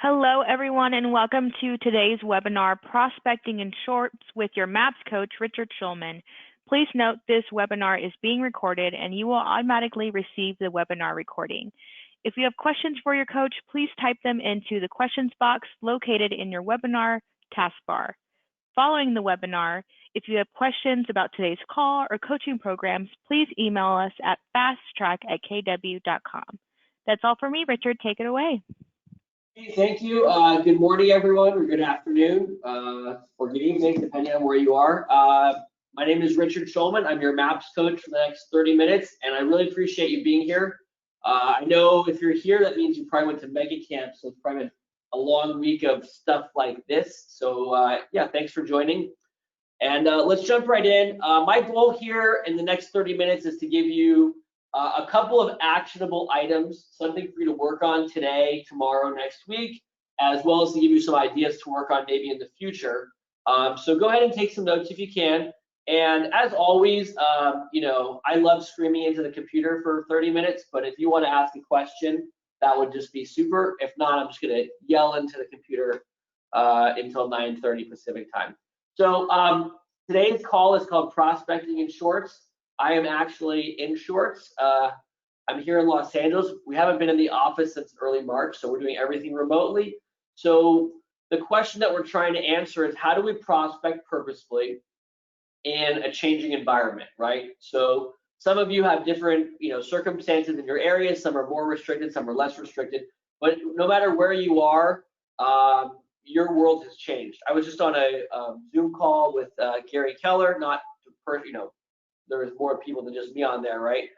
Hello, everyone, and welcome to today's webinar, Prospecting in Shorts, with your MAPS coach, Richard Schulman. Please note this webinar is being recorded and you will automatically receive the webinar recording. If you have questions for your coach, please type them into the questions box located in your webinar taskbar. Following the webinar, if you have questions about today's call or coaching programs, please email us at fasttrack@kw.com. That's all for me, Richard. Take it away. Hey, thank you. Good morning, everyone, or good afternoon, or good evening, depending on where you are. My name is Richard Schulman. I'm your MAPS coach for the next 30 minutes, and I really appreciate you being here. I know if you're here, that means you probably went to Mega Camp, so it's probably been a long week of stuff like this. So yeah, thanks for joining. And let's jump right in. My goal here in the next 30 minutes is to give you a couple of actionable items, something for you to work on today, tomorrow, next week, as well as to give you some ideas to work on maybe in the future. So go ahead and take some notes if you can. And as always, you know, I love screaming into the computer for 30 minutes, but if you want to ask a question, that would just be super. If not, I'm just going to yell into the computer until 9:30 Pacific time. So today's call is called Prospecting in Shorts. I am actually in shorts. I'm here in Los Angeles. We haven't been in the office since early March, so we're doing everything remotely. So the question that we're trying to answer is, how do we prospect purposefully in a changing environment, right? So some of you have different, circumstances in your area. Some are more restricted, some are less restricted. But no matter where you are, your world has changed. I was just on a Zoom call with Gary Keller, there was more people than just me on there, right?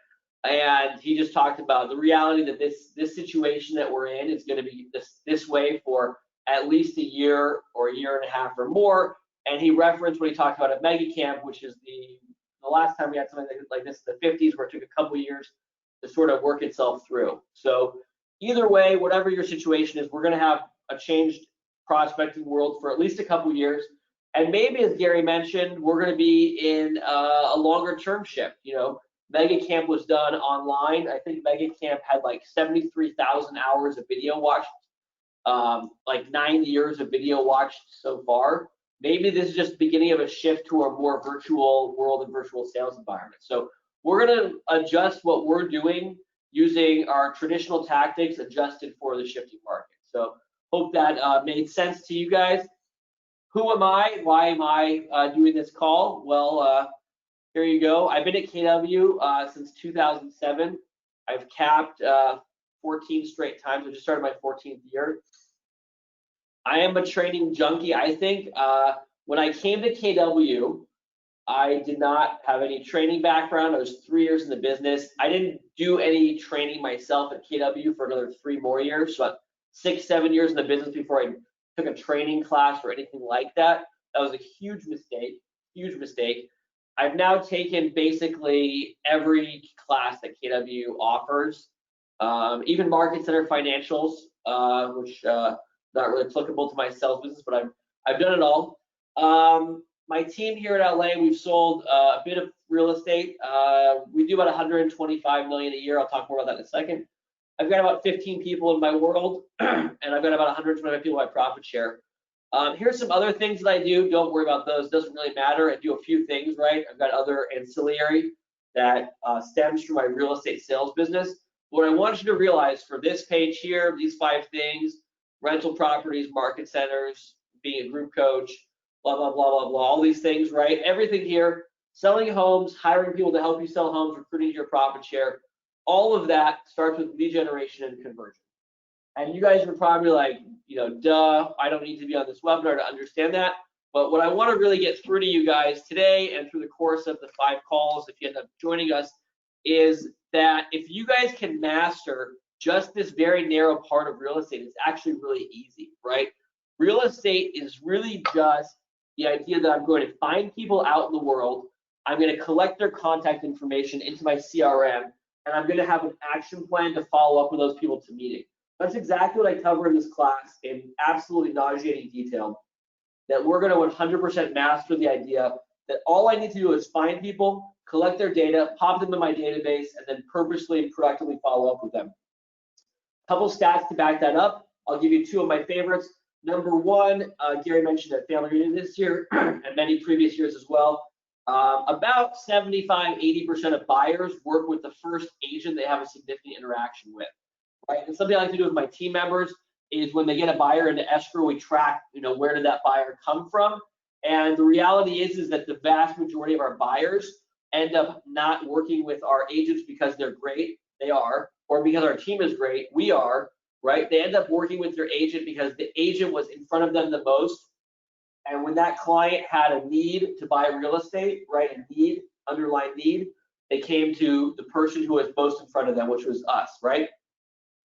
And he just talked about the reality that this situation that we're in is going to be this way for at least a year or a year and a half or more. And he referenced what he talked about at Mega Camp, which is the last time we had something like this in the 50s, where it took a couple years to sort of work itself through. So either way, whatever your situation is, we're going to have a changed prospecting world for at least a couple years. And maybe, as Gary mentioned, we're going to be in a longer term shift. Mega Camp was done online. I think Mega Camp had like 73,000 hours of video watched, like 9 years of video watched so far. Maybe this is just the beginning of a shift to a more virtual world and virtual sales environment. So we're going to adjust what we're doing using our traditional tactics adjusted for the shifting market. So hope that made sense to you guys. Who am I? Why am I doing this call? Well, here you go. I've been at KW since 2007. I've capped 14 straight times. I just started my 14th year. I am a training junkie, I think. When I came to KW, I did not have any training background. I was 3 years in the business. I didn't do any training myself at KW for another 3 more years. So 6, 7 years in the business before I took a training class or anything like that. That was a huge mistake, huge mistake. I've now taken basically every class that KW offers, even Market Center Financials, which not really applicable to my sales business, but I've done it all. My team here at LA, we've sold a bit of real estate. We do about 125 million a year. I'll talk more about that in a second. I've got about 15 people in my world, and I've got about 125 people in my profit share. Here's some other things that I do. Don't worry about those. Doesn't really matter. I do a few things, right? I've got other ancillary that stems from my real estate sales business. What I want you to realize for this page here, these 5 things, rental properties, market centers, being a group coach, blah, blah, blah, blah, blah, all these things, right? Everything here, selling homes, hiring people to help you sell homes, recruiting your profit share, all of that starts with lead generation and conversion. And you guys are probably like, duh, I don't need to be on this webinar to understand that. But what I want to really get through to you guys today and through the course of the 5 calls, if you end up joining us, is that if you guys can master just this very narrow part of real estate, it's actually really easy, right? Real estate is really just the idea that I'm going to find people out in the world, I'm going to collect their contact information into my CRM, and I'm going to have an action plan to follow up with those people to meeting. That's exactly what I cover in this class in absolutely nauseating detail, that we're going to 100% master the idea that all I need to do is find people, collect their data, pop them in my database, and then purposely and productively follow up with them. A couple stats to back that up. I'll give you two of my favorites. Number one, Gary mentioned that family reunion this year and many previous years as well. About 75, 80% of buyers work with the first agent they have a significant interaction with, right? And something I like to do with my team members is when they get a buyer into escrow, we track, where did that buyer come from? And the reality is that the vast majority of our buyers end up not working with our agents because they're great, they are, or because our team is great, we are, right? They end up working with their agent because the agent was in front of them the most. And when that client had a need to buy real estate, right, a need, underlying need, they came to the person who was most in front of them, which was us, right?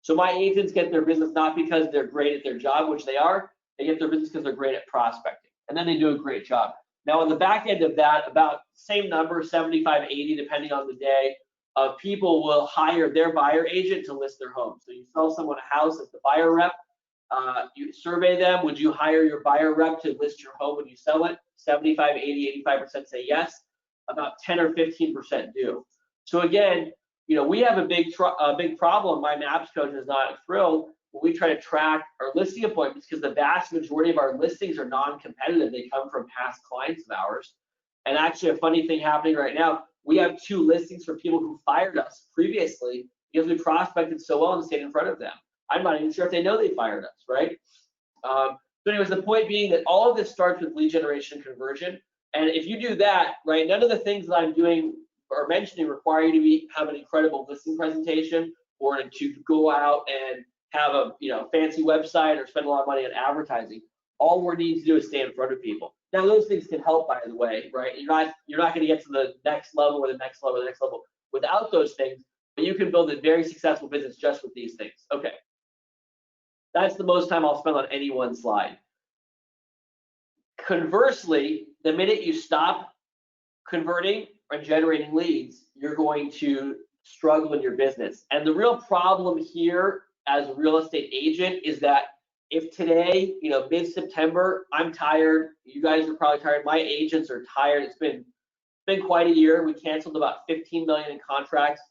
So my agents get their business not because they're great at their job, which they are, they get their business because they're great at prospecting. And then they do a great job. Now on the back end of that, about same number, 75, 80, depending on the day, of people will hire their buyer agent to list their home. So you sell someone a house as the buyer rep, you survey them, would you hire your buyer rep to list your home when you sell it? 75, 80, 85% say yes, about 10 or 15% do. So again, we have a big problem. My MAPS coach is not thrilled when we try to track our listing appointments because the vast majority of our listings are non-competitive. They come from past clients of ours. And actually, a funny thing happening right now, we have 2 listings for people who fired us previously because we prospected so well and stayed in front of them. I'm not even sure if they know they fired us, right? So anyways, the point being that all of this starts with lead generation conversion. And if you do that, right, none of the things that I'm doing or mentioning require you to have an incredible listing presentation or to go out and have a fancy website or spend a lot of money on advertising. All we need to do is stay in front of people. Now those things can help, by the way, right? You're not going to get to the next level or the next level or the next level without those things, but you can build a very successful business just with these things. Okay. That's the most time I'll spend on any one slide. Conversely, the minute you stop converting or generating leads, you're going to struggle in your business. And the real problem here as a real estate agent is that if today, mid-September, I'm tired, you guys are probably tired, my agents are tired, it's been quite a year. We canceled about 15 million in contracts.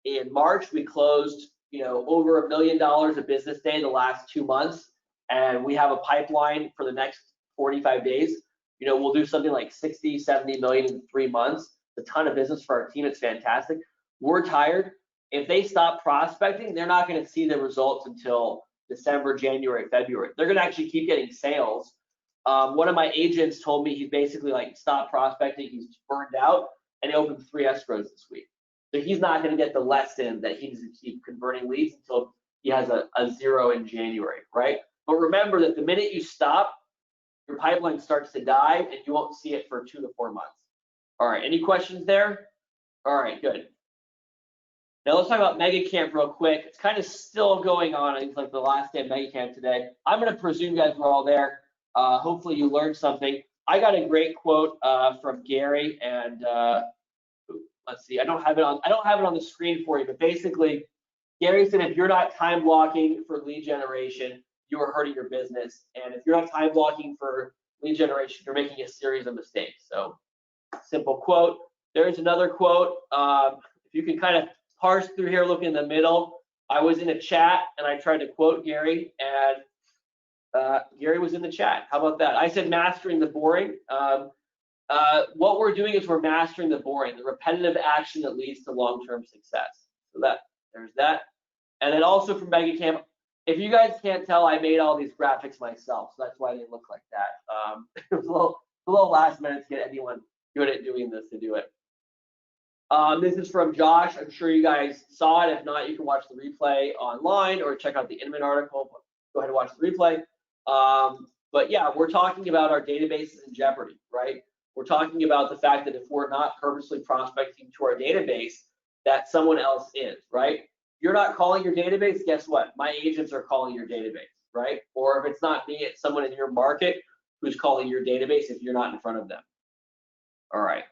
In March, we closed over $1 million a business day the last 2 months, and we have a pipeline for the next 45 days. We'll do something like 60, 70 million in 3 months. It's a ton of business for our team. It's fantastic. We're tired. If they stop prospecting, they're not going to see the results until December, January, February. They're going to actually keep getting sales. One of my agents told me he's basically stopped prospecting. He's burned out, and he opened 3 escrows this week. So he's not going to get the lesson that he needs to keep converting leads until he has a 0 in January, right? But remember that the minute you stop, your pipeline starts to die, and you won't see it for 2 to 4 months. All right, any questions there? All right, good. Now let's talk about Mega Camp real quick. It's kind of still going on. I think it's like the last day of Mega Camp today. I'm going to presume you guys were all there. Hopefully you learned something. I got a great quote from Gary, and let's see. I don't have it on the screen for you, but basically, Gary said if you're not time blocking for lead generation, you are hurting your business. And if you're not time blocking for lead generation, you're making a series of mistakes. So, simple quote. There's another quote. If you can kind of parse through here, look in the middle. I was in a chat and I tried to quote Gary, and Gary was in the chat. How about that? I said mastering the boring. What we're doing is we're mastering the boring, the repetitive action that leads to long-term success. So there's that. And then also from Mega Camp, if you guys can't tell, I made all these graphics myself, so that's why they look like that. It was a little last minute to get anyone good at doing this to do it. This is from Josh. I'm sure you guys saw it. If not, you can watch the replay online or check out the Inman article. Go ahead and watch the replay. But yeah, we're talking about our databases in jeopardy, right? We're talking about the fact that if we're not purposely prospecting to our database, that someone else is, right? You're not calling your database, guess what? My agents are calling your database, right? Or if it's not me, it's someone in your market who's calling your database if you're not in front of them. All right.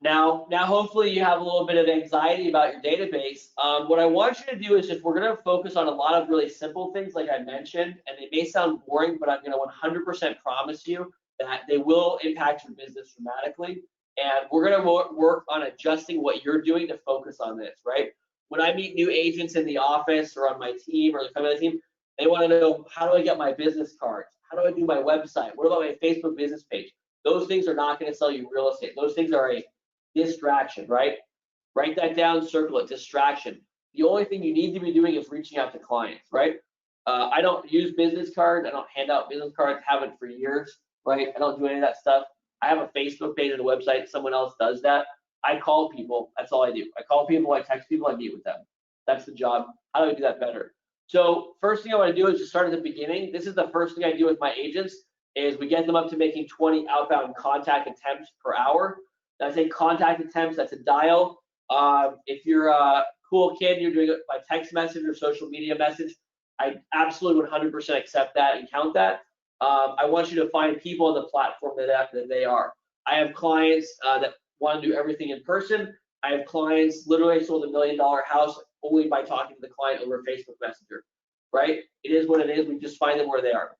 Now hopefully you have a little bit of anxiety about your database. What I want you to do is we're going to focus on a lot of really simple things like I mentioned, and they may sound boring, but I'm going to 100% promise you that they will impact your business dramatically. And we're going to work on adjusting what you're doing to focus on this, right? when I meet new agents in the office or on my team or the company team, they want to know, how do I get my business cards? How do I do my website? What about my Facebook business page? Those things are not going to sell you real estate. Those things are a distraction, right? Write that down, circle it, distraction. The only thing you need to be doing is reaching out to clients, right? I don't use business cards. I don't hand out business cards, haven't for years, right? I don't do any of that stuff. I have a Facebook page and a website. Someone else does that. I call people. That's all I do. I call people, I text people, I meet with them. That's the job. How do I do that better? So first thing I want to do is just start at the beginning. This is the first thing I do with my agents is we get them up to making 20 outbound contact attempts per hour. And I say contact attempts, that's a dial. If you're a cool kid, you're doing it by text message or social media message, I absolutely 100% accept that and count that. I want you to find people on the platform that they are. I have clients that want to do everything in person. I have clients, literally I sold $1 million house only by talking to the client over Facebook Messenger, right? It is what it is. We just find them where they are.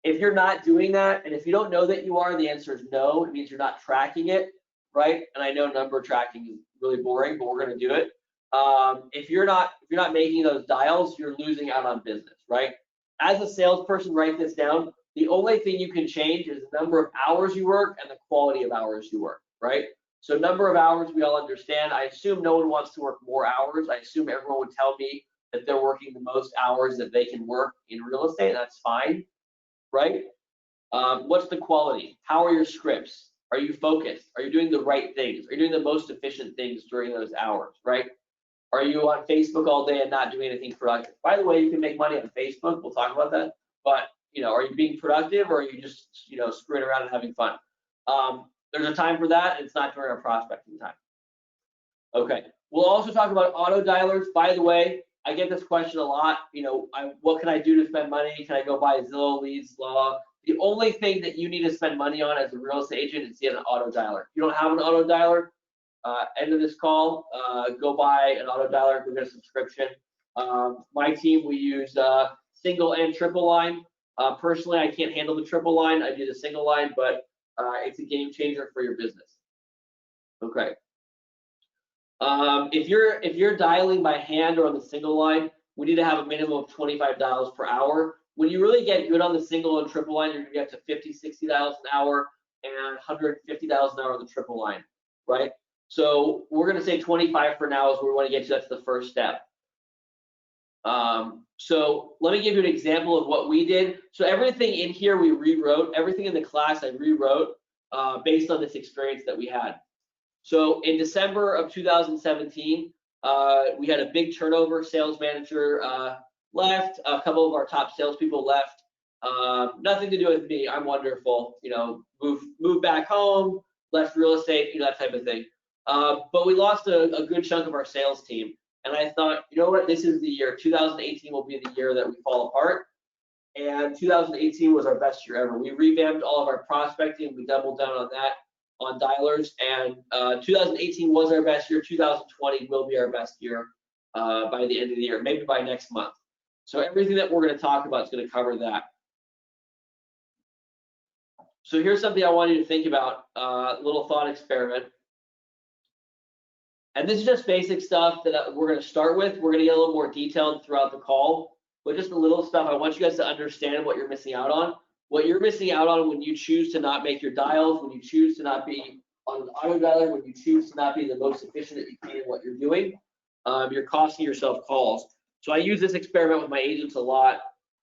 If you're not doing that, and if you don't know that you are, the answer is no. It means you're not tracking it, right? And I know number tracking is really boring, but we're going to do it. If you're not making those dials, you're losing out on business, right? As a salesperson, write this down. The only thing you can change is the number of hours you work and the quality of hours you work, right? So number of hours, we all understand. I assume no one wants to work more hours. I assume everyone would tell me that they're working the most hours that they can work in real estate. That's fine, right? What's the quality? How are your scripts? Are you focused? Are you doing the right things? Are you doing the most efficient things during those hours, right? Are you on Facebook all day and not doing anything productive? By the way, you can make money on Facebook. We'll talk about that. But are you being productive, or are you just screwing around and having fun? There's a time for that, and it's not during our prospecting time. Okay. We'll also talk about auto dialers. By the way, I get this question a lot. What can I do to spend money? Can I go buy Zillow leads? Blah. The only thing that you need to spend money on as a real estate agent is get an auto dialer. If you don't have an auto dialer, end of this call, go buy an auto dialer, go get a subscription. My team, we use single and triple line. Personally, I can't handle the triple line. I do the single line, but it's a game changer for your business. Okay. If you're dialing by hand or on the single line, we need to have a minimum of 25 dials per hour. When you really get good on the single and triple line, you're gonna get to 50, 60 dials an hour and 150 dials an hour on the triple line, right? So we're gonna say 25 for now is where we want to get to. That's the first step. So let me give you an example of what we did. So everything in here we rewrote. Everything in the class I rewrote based on this experience that we had. So in December of 2017, we had a big turnover. Sales manager left. A couple of our top salespeople left. Nothing to do with me. I'm wonderful. Moved back home, left real estate, that type of thing. But we lost a good chunk of our sales team. And I thought, you know what, this is the year. 2018 will be the year that we fall apart. And 2018 was our best year ever. We revamped all of our prospecting. We doubled down on that, on dialers. And 2018 was our best year. 2020 will be our best year by the end of the year, maybe by next month. So everything that we're going to talk about is going to cover that. So here's something I want you to think about, a little thought experiment. And this is just basic stuff that we're going to start with. We're going to get a little more detailed throughout the call, but just a little stuff. I want you guys to understand what you're missing out on. What you're missing out on when you choose to not make your dials, when you choose to not be on an auto dialer, when you choose to not be the most efficient that you can in what you're doing, you're costing yourself calls. So I use this experiment with my agents a lot,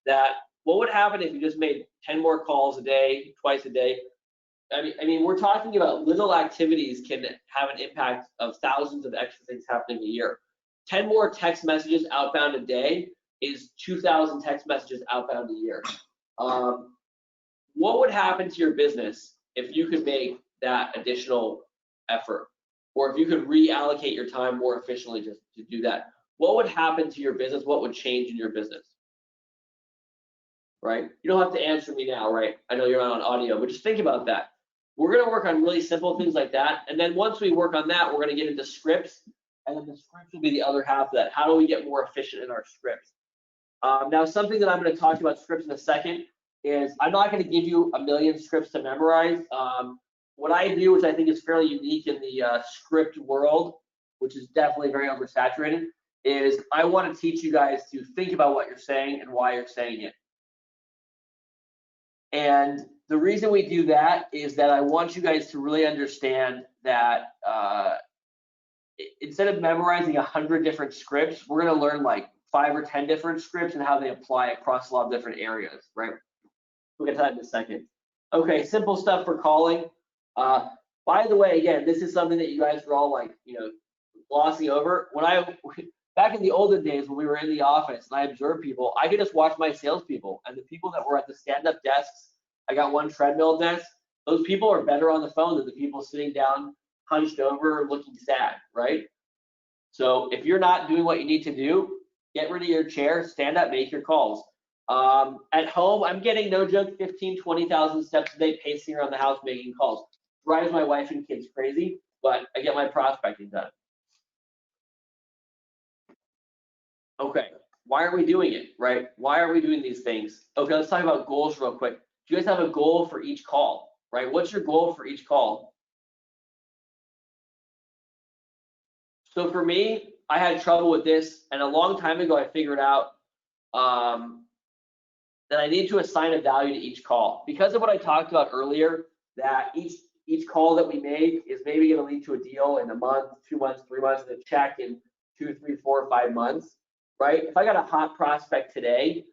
that what would happen if you just made 10 more calls a day, twice a day? I mean, we're talking about little activities can have an impact of thousands of extra things happening a year. 10 more text messages outbound a day is 2,000 text messages outbound a year. What would happen to your business if you could make that additional effort, or if you could reallocate your time more efficiently just to do that? What would happen to your business? What would change in your business? Right? You don't have to answer me now, right? I know you're not on audio, but just think about that. We're going to work on really simple things like that. And then once we work on that, we're going to get into scripts. And then the scripts will be the other half of that. How do we get more efficient in our scripts? Now, something that I'm going to talk about scripts in a second is I'm not going to give you a million scripts to memorize. What I do, which I think is fairly unique in the script world, which is definitely very oversaturated, is I want to teach you guys to think about what you're saying and why you're saying it. And the reason we do that is that I want you guys to really understand that instead of memorizing 100 different scripts, we're going to learn like 5 or 10 different scripts and how they apply across a lot of different areas, right? We'll get to that in a second. Okay, simple stuff for calling. By the way, again, this is something that you guys are all like, glossing over. Back in the olden days when we were in the office and I observed people, I could just watch my salespeople and the people that were at the stand-up desks. I got one treadmill desk. Those people are better on the phone than the people sitting down, hunched over, looking sad, right? So if you're not doing what you need to do, get rid of your chair, stand up, make your calls. At home, I'm getting, no joke, 15, 20,000 steps a day pacing around the house making calls. Drives my wife and kids crazy, but I get my prospecting done. Okay, why are we doing it, right? Why are we doing these things? Okay, let's talk about goals real quick. Do you guys have a goal for each call, right? What's your goal for each call? So for me, I had trouble with this, and a long time ago, I figured out that I need to assign a value to each call. Because of what I talked about earlier, that each call that we make is maybe going to lead to a deal in a month, 2 months, 3 months, and a check in 2, 3, 4, 5 months, right? If I got a hot prospect today,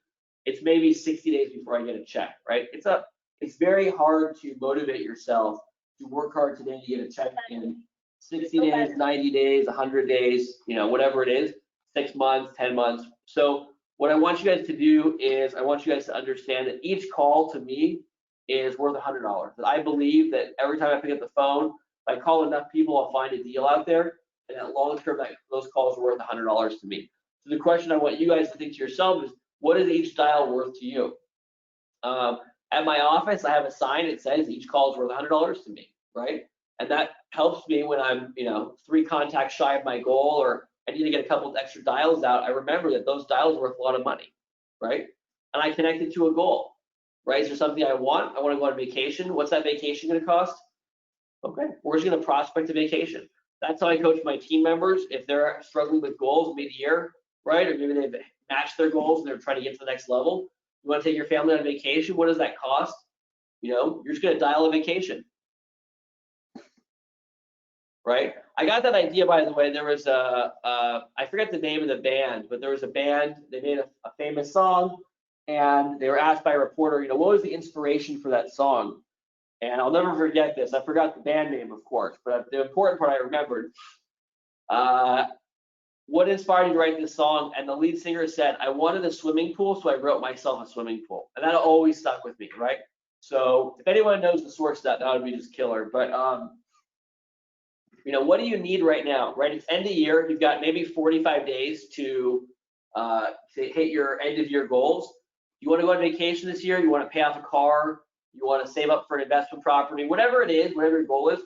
it's maybe 60 days before I get a check, right? It's very hard to motivate yourself to work hard today to get a check in 60 days, 90 days, 100 days, whatever it is, 6 months, 10 months. So what I want you guys to do is I want you guys to understand that each call to me is worth $100. That I believe that every time I pick up the phone, if I call enough people, I'll find a deal out there. And at long term, those calls are worth $100 to me. So the question I want you guys to think to yourself is, what is each dial worth to you? At my office, I have a sign that says each call is worth $100 to me, right? And that helps me when I'm, 3 contacts shy of my goal, or I need to get a couple of extra dials out. I remember that those dials are worth a lot of money, right? And I connect it to a goal, right? Is there something I want? I want to go on vacation. What's that vacation going to cost? Okay, we're just going to prospect a vacation. That's how I coach my team members. If they're struggling with goals mid-year, right? Or maybe they've matched their goals and they're trying to get to the next level. You want to take your family on a vacation? What does that cost? You're just going to dial a vacation, right? I got that idea, by the way. There was I forget the name of the band, but there was a band, they made a famous song, and they were asked by a reporter, what was the inspiration for that song? And I'll never forget this. I forgot the band name, of course, but the important part I remembered. What inspired you to write this song? And the lead singer said, I wanted a swimming pool, so I wrote myself a swimming pool. And that always stuck with me, right? So if anyone knows the source of that, that would be just killer. But what do you need right now, right? It's end of year. You've got maybe 45 days to hit your end of year goals. You want to go on vacation this year? You want to pay off a car? You want to save up for an investment property? Whatever it is, whatever your goal is,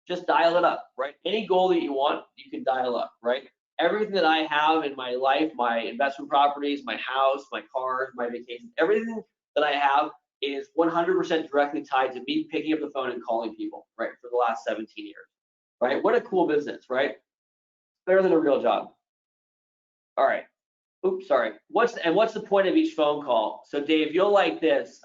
just dial it up, right? Any goal that you want, you can dial up, right? Everything that I have in my life, my investment properties, my house, my cars, my vacations, everything that I have is 100% directly tied to me picking up the phone and calling people, right, for the last 17 years, right? What a cool business, right? Better than a real job. All right. Oops, sorry. What's the point of each phone call? So Dave, you'll like this.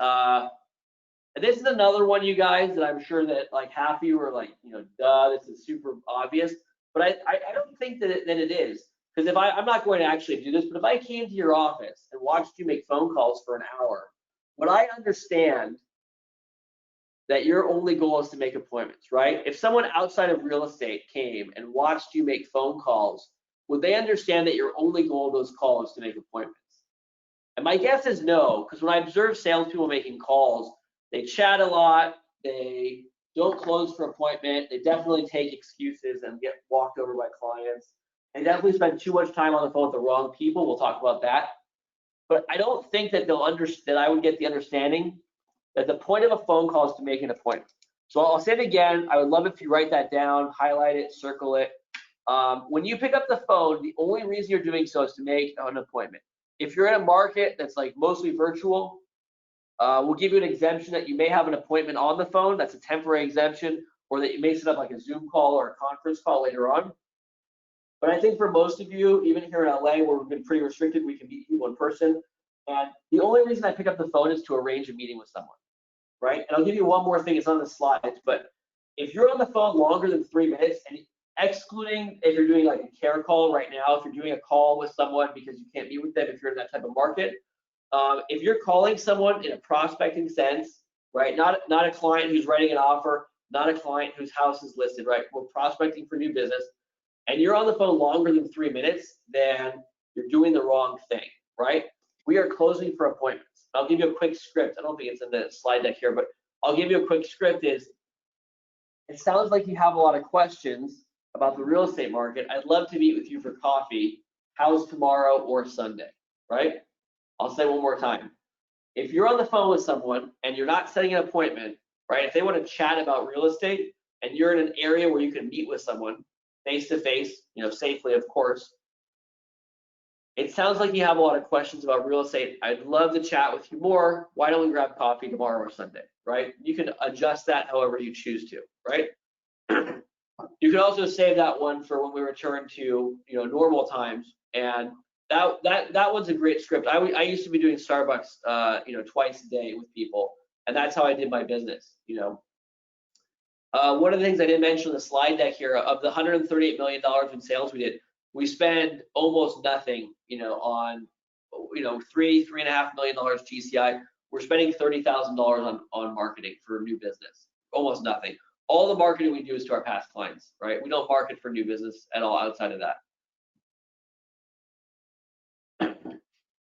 This is another one, you guys, that I'm sure that like half of you are like, duh, this is super obvious. But I don't think that it is. Because if I'm not going to actually do this, but if I came to your office and watched you make phone calls for an hour, would I understand that your only goal is to make appointments, right? If someone outside of real estate came and watched you make phone calls, would they understand that your only goal of those calls is to make appointments? And my guess is no, because when I observe salespeople making calls, they chat a lot, they don't close for appointment, they definitely take excuses and get walked over by clients. They definitely spend too much time on the phone with the wrong people. We'll talk about that. But I don't think that they'll understand, that I would get the understanding that the point of a phone call is to make an appointment. So I'll say it again. I would love if you write that down, highlight it, circle it. When you pick up the phone, the only reason you're doing so is to make an appointment. If you're in a market that's like mostly virtual, we'll give you an exemption that you may have an appointment on the phone. That's a temporary exemption, or that you may set up like a Zoom call or a conference call later on. But I think for most of you, even here in LA, where we've been pretty restricted, we can meet people in person. And the only reason I pick up the phone is to arrange a meeting with someone, right? And I'll give you one more thing, it's on the slides, but if you're on the phone longer than 3 minutes, and excluding if you're doing like a care call right now, if you're doing a call with someone because you can't meet with them, if you're in that type of market, if you're calling someone in a prospecting sense, right? Not a client who's writing an offer, not a client whose house is listed, right? We're prospecting for new business, and you're on the phone longer than 3 minutes, then you're doing the wrong thing, right? We are closing for appointments. I'll give you a quick script. I don't think it's in the slide deck here, but I'll give you a quick script. It sounds like you have a lot of questions about the real estate market. I'd love to meet with you for coffee. How's tomorrow or Sunday, right? I'll say one more time. If you're on the phone with someone and you're not setting an appointment, right? If they want to chat about real estate and you're in an area where you can meet with someone face to face, safely, of course, it sounds like you have a lot of questions about real estate. I'd love to chat with you more. Why don't we grab coffee tomorrow or Sunday, right? You can adjust that however you choose to, right? You can also save that one for when we return to normal times, and that one's a great script. I used to be doing Starbucks twice a day with people, and that's how I did my business. One of the things I didn't mention on the slide deck here, of the $138 million in sales we did, we spend almost nothing, on $3.5 million GCI. We're spending $30,000 on marketing for new business, almost nothing. All the marketing we do is to our past clients, right? We don't market for new business at all outside of that.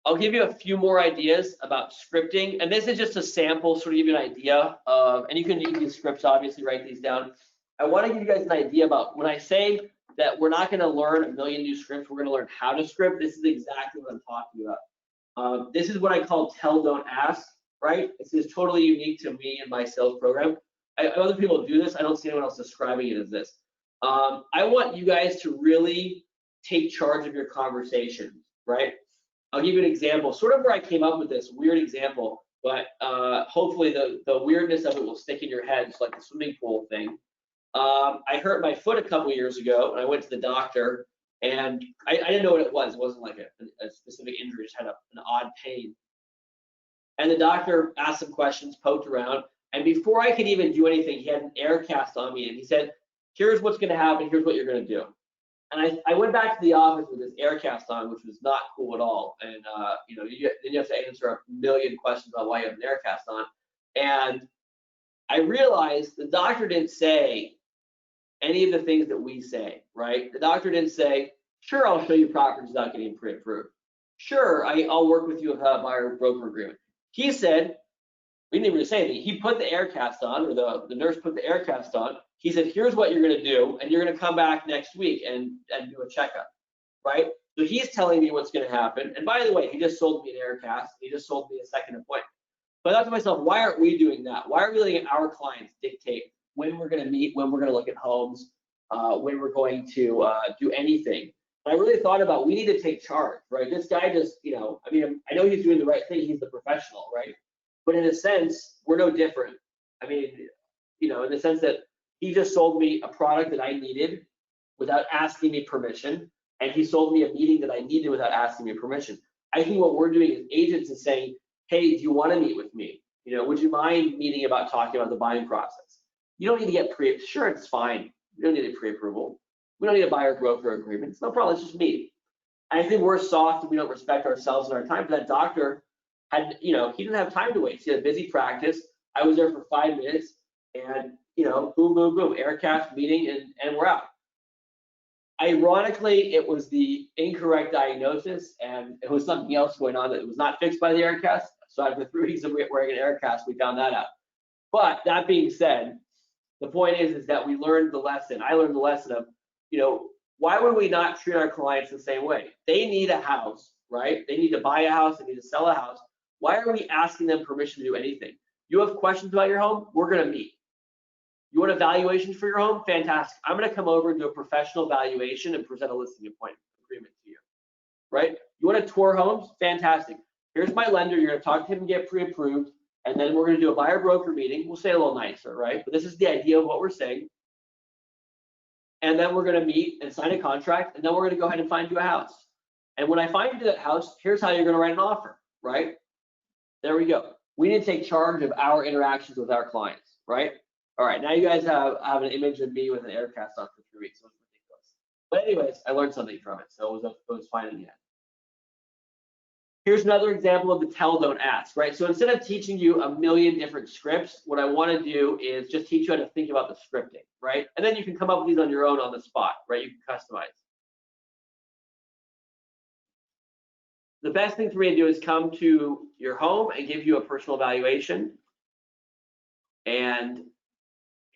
I'll give you a few more ideas about scripting, and this is just a sample, sort of give you an idea of, and you can use scripts, obviously, write these down. I want to give you guys an idea about when I say that we're not going to learn a million new scripts, we're going to learn how to script. This is exactly what I'm talking about. This is what I call tell, don't ask, right? This is totally unique to me and my sales program. Other people do this. I don't see anyone else describing it as this. I want you guys to really take charge of your conversations, right? I'll give you an example, sort of where I came up with this weird example, but hopefully the weirdness of it will stick in your head, just like the swimming pool thing. I hurt my foot a couple years ago, and I went to the doctor, and I didn't know what it was. It wasn't like a specific injury, just had an odd pain. And the doctor asked some questions, poked around, and before I could even do anything, he had an air cast on me, and he said, here's what's going to happen, here's what you're going to do. And I went back to the office with this air cast on, which was not cool at all. And then you have to answer a million questions about why you have an air cast on. And I realized the doctor didn't say any of the things that we say, right? The doctor didn't say, sure, I'll show you properties without getting pre-approved. Sure, I'll work with you with a buyer broker agreement. He said, we didn't even say anything. He put the air cast on, or the nurse put the air cast on. He said, here's what you're going to do, and you're going to come back next week and do a checkup, right? So he's telling me what's going to happen. And by the way, he just sold me an air cast. He just sold me a second appointment. But I thought to myself, why aren't we doing that? Why are we letting our clients dictate when we're going to meet, when we're going to look at homes, when we're going to do anything? And I really thought about, we need to take charge, right? This guy just, I know he's doing the right thing. He's the professional, right? But in a sense, we're no different. I mean, in the sense that he just sold me a product that I needed without asking me permission, and he sold me a meeting that I needed without asking me permission. I think what we're doing as agents is saying, hey, do you want to meet with me? Would you mind meeting about talking about the buying process? You don't need to get sure, it's fine. You don't need a pre-approval. We don't need a buyer broker agreement. It's no problem, it's just me. And I think we're soft and we don't respect ourselves and our time. But that doctor had, he didn't have time to waste. He had a busy practice. I was there for 5 minutes, and boom, boom, boom, air cast meeting, and we're out. Ironically, it was the incorrect diagnosis, and it was something else going on that was not fixed by the air cast. So after 3 weeks of wearing an air cast, we found that out. But that being said, the point is that we learned the lesson. I learned the lesson of, why would we not treat our clients the same way? They need a house, right? They need to buy a house, they need to sell a house. Why are we asking them permission to do anything? You have questions about your home? We're going to meet. You want evaluations for your home? Fantastic. I'm going to come over and do a professional valuation and present a listing appointment agreement to you, right? You want to tour homes? Fantastic. Here's my lender. You're going to talk to him and get pre-approved, and then we're going to do a buyer broker meeting. We'll say it a little nicer, right? But this is the idea of what we're saying. and then we're going to meet and sign a contract, and then we're going to go ahead and find you a house. And when I find you that house, here's how you're going to write an offer, right? There we go. We need to take charge of our interactions with our clients, right? All right, now you guys have an image of me with an air cast on for 3 weeks. It was ridiculous. But anyways, I learned something from it, so it was fine in the end. Here's another example of the tell, don't ask, right? So instead of teaching you a million different scripts, what I want to do is just teach you how to think about the scripting, right? And then you can come up with these on your own on the spot, right? You can customize. The best thing for me to do is come to your home and give you a personal evaluation. And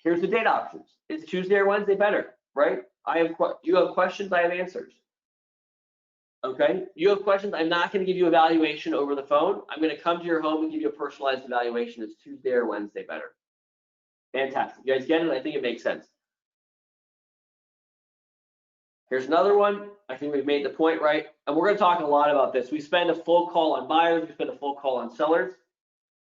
here's the date options. Is Tuesday or Wednesday better, right? You have questions, I have answers. Okay, you have questions, I'm not going to give you evaluation over the phone. I'm going to come to your home and give you a personalized evaluation. Is Tuesday or Wednesday better? Fantastic. You guys get it? I think it makes sense. Here's another one. I think we've made the point, right? And we're going to talk a lot about this. We spend a full call on buyers. We spend a full call on sellers.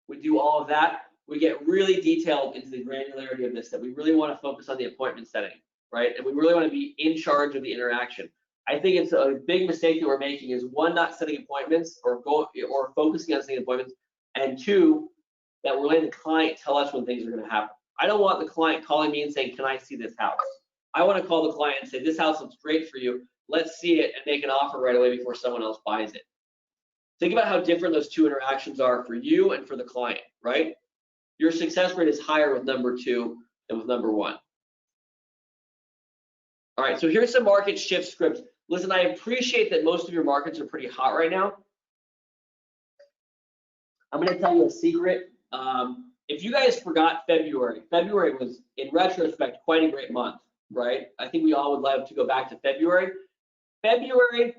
We do all of that. We get really detailed into the granularity of this, that we really want to focus on the appointment setting, right? And we really want to be in charge of the interaction. I think it's a big mistake that we're making is one, not setting appointments or focusing on setting appointments, and two, that we're letting the client tell us when things are going to happen. I don't want the client calling me and saying, can I see this house? I want to call the client and say, this house looks great for you. Let's see it and make an offer right away before someone else buys it. Think about how different those two interactions are for you and for the client, right? Your success rate is higher with number two than with number one. All right, so here's some market shift scripts. Listen, I appreciate that most of your markets are pretty hot right now. I'm going to tell you a secret. If you guys forgot February was, in retrospect, quite a great month, right? I think we all would love to go back to February. February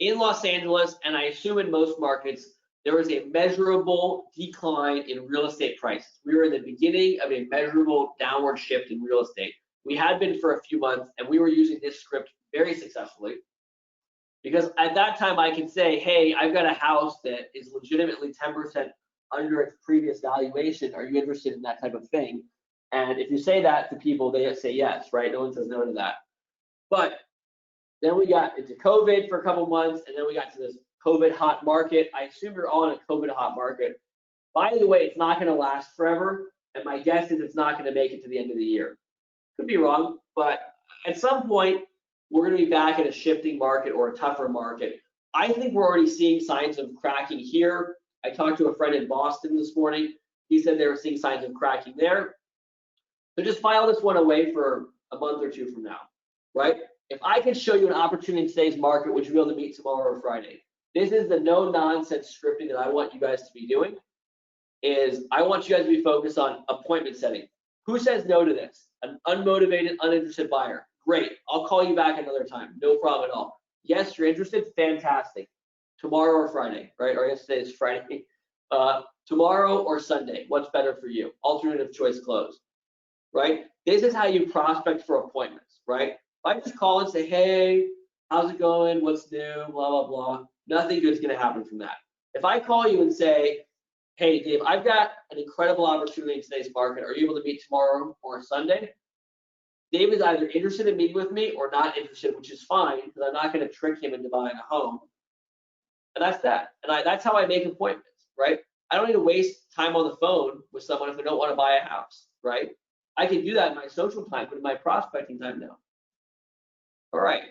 in Los Angeles, and I assume in most markets, there was a measurable decline in real estate prices. We were in the beginning of a measurable downward shift in real estate. We had been for a few months, and we were using this script very successfully, because at that time I could say, hey, I've got a house that is legitimately 10% under its previous valuation. Are you interested in that type of thing? And if you say that to people, they say yes, right? No one says no to that. But then we got into COVID for a couple months, and then we got to this COVID hot market. I assume you're all in a COVID hot market. By the way, it's not going to last forever, and my guess is it's not going to make it to the end of the year. Could be wrong, but at some point, we're going to be back in a shifting market or a tougher market. I think we're already seeing signs of cracking here. I talked to a friend in Boston this morning. He said they were seeing signs of cracking there. So just file this one away for a month or two from now, right? If I can show you an opportunity in today's market, would you be able to meet tomorrow or Friday? This is the no-nonsense scripting that I want you guys to be doing. Is I want you guys to be focused on appointment setting. Who says no to this? An unmotivated, uninterested buyer. Great. I'll call you back another time. No problem at all. Yes, you're interested. Fantastic. Tomorrow or Friday, right? Or yesterday is Friday. Tomorrow or Sunday. What's better for you? Alternative choice closed, right? This is how you prospect for appointments, right? If I just call and say, hey, how's it going? What's new? Blah, blah, blah. Nothing good's going to happen from that. If I call you and say, hey, Dave, I've got an incredible opportunity in today's market. Are you able to meet tomorrow or Sunday? Dave is either interested in meeting with me or not interested, which is fine, because I'm not going to trick him into buying a home. And that's that. And that's how I make appointments, right? I don't need to waste time on the phone with someone if they don't want to buy a house, right? I can do that in my social time, but in my prospecting time, no. All right.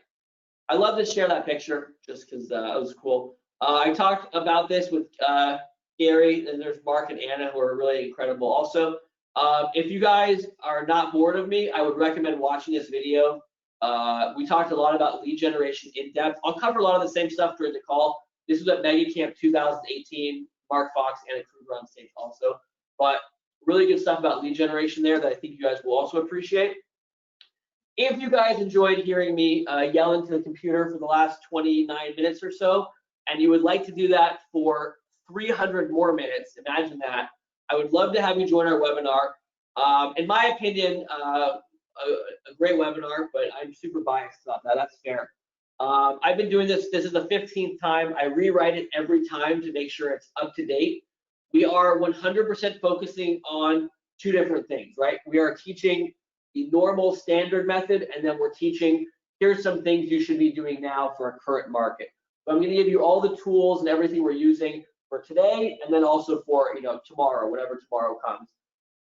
I love to share that picture just because it was cool. I talked about this with Gary, and there's Mark and Anna, who are really incredible also. If you guys are not bored of me, I would recommend watching this video. We talked a lot about lead generation in depth. I'll cover a lot of the same stuff during the call. This was at Mega Camp 2018. Mark Fox and Anna Kruger on stage also. But really good stuff about lead generation there that I think you guys will also appreciate. If you guys enjoyed hearing me yell into the computer for the last 29 minutes or so, and you would like to do that for 300 more minutes, imagine that. I would love to have you join our webinar. In my opinion, a great webinar, but I'm super biased about that. That's fair. I've been doing this. This is the 15th time. I rewrite it every time to make sure it's up to date. We are 100% focusing on two different things, right? We are teaching the normal standard method, and then we're teaching, here's some things you should be doing now for a current market. So I'm going to give you all the tools and everything we're using for today, and then also for tomorrow, whatever tomorrow comes.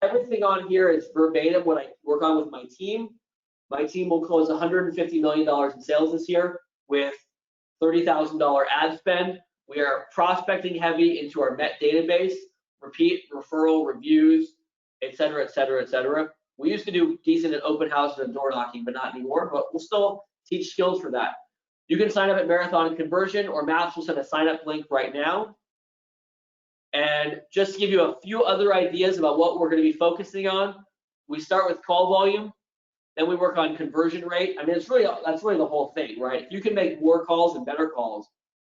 Everything on here is verbatim what I work on with my team. My team will close $150 million in sales this year with $30,000 ad spend. We are prospecting heavy into our Met database, repeat, referral, reviews, et cetera, et cetera, et cetera. We used to do decent at open houses and door knocking, but not anymore, but we'll still teach skills for that. You can sign up at Marathon Conversion, or Maps will send a sign up link right now. And just to give you a few other ideas about what we're going to be focusing on, we start with call volume, then we work on conversion rate. I mean, that's really the whole thing, right? If you can make more calls and better calls,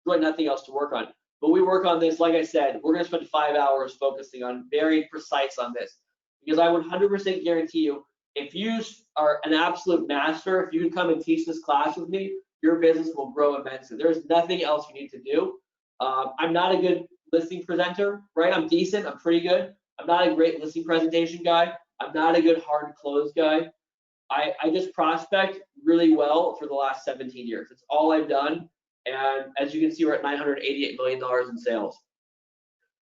really nothing else to work on. But we work on this, like I said, we're going to spend 5 hours focusing on very precise on this, because I 100% guarantee you, if you are an absolute master, if you can come and teach this class with me, your business will grow immensely. There's nothing else you need to do. I'm not a good listing presenter, right? I'm decent, I'm pretty good. I'm not a great listing presentation guy. I'm not a good hard close guy. I just prospect really well for the last 17 years. It's all I've done. And as you can see, we're at $988 million in sales.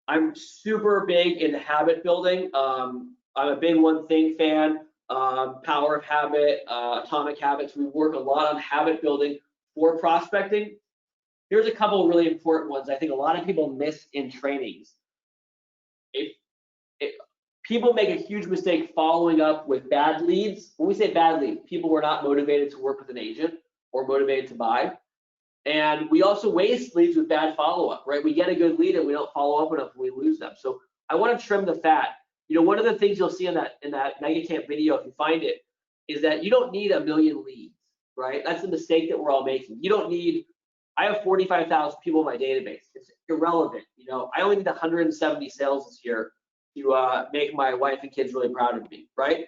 I'm super big in habit building. I'm a big One Thing fan, Power of Habit, Atomic Habits. We work a lot on habit building for prospecting. Here's a couple of really important ones I think a lot of people miss in trainings. People make a huge mistake following up with bad leads. When we say bad leads, people who are not motivated to work with an agent or motivated to buy. And we also waste leads with bad follow-up, right? We get a good lead and we don't follow up enough and we lose them. So I want to trim the fat. One of the things you'll see in that Mega Camp video, if you find it, is that you don't need 1 million leads, right? That's the mistake that we're all making. You don't need, I have 45,000 people in my database. It's irrelevant. I only need 170 sales this year to make my wife and kids really proud of me, right?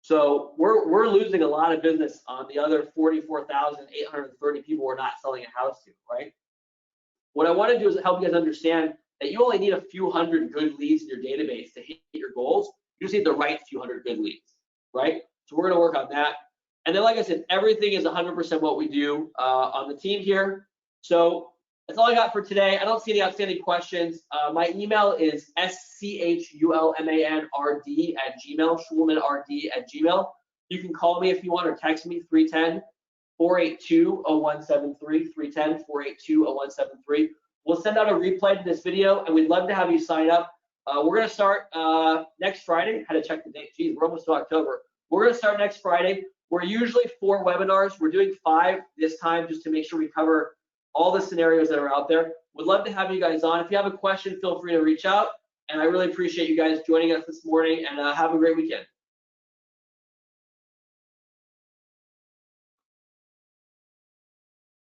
So we're losing a lot of business on the other 44,830 people we're not selling a house to, right? What I want to do is help you guys understand that you only need a few hundred good leads in your database to hit your goals. You just need the right few hundred good leads, right? So we're going to work on that. And then, like I said, everything is 100% what we do on the team here. So that's all I got for today. I don't see any outstanding questions. My email is schulmanrd@gmail, schulmanrd@gmail. You can call me if you want or text me, 310-482-0173, 310-482-0173. We'll send out a replay to this video, and we'd love to have you sign up. We're going to start next Friday. I had to check the date. Geez, we're almost to October. We're going to start next Friday. We're usually 4 webinars. We're doing 5 this time just to make sure we cover all the scenarios that are out there. Would love to have you guys on. If you have a question, feel free to reach out. And I really appreciate you guys joining us this morning, and have a great weekend.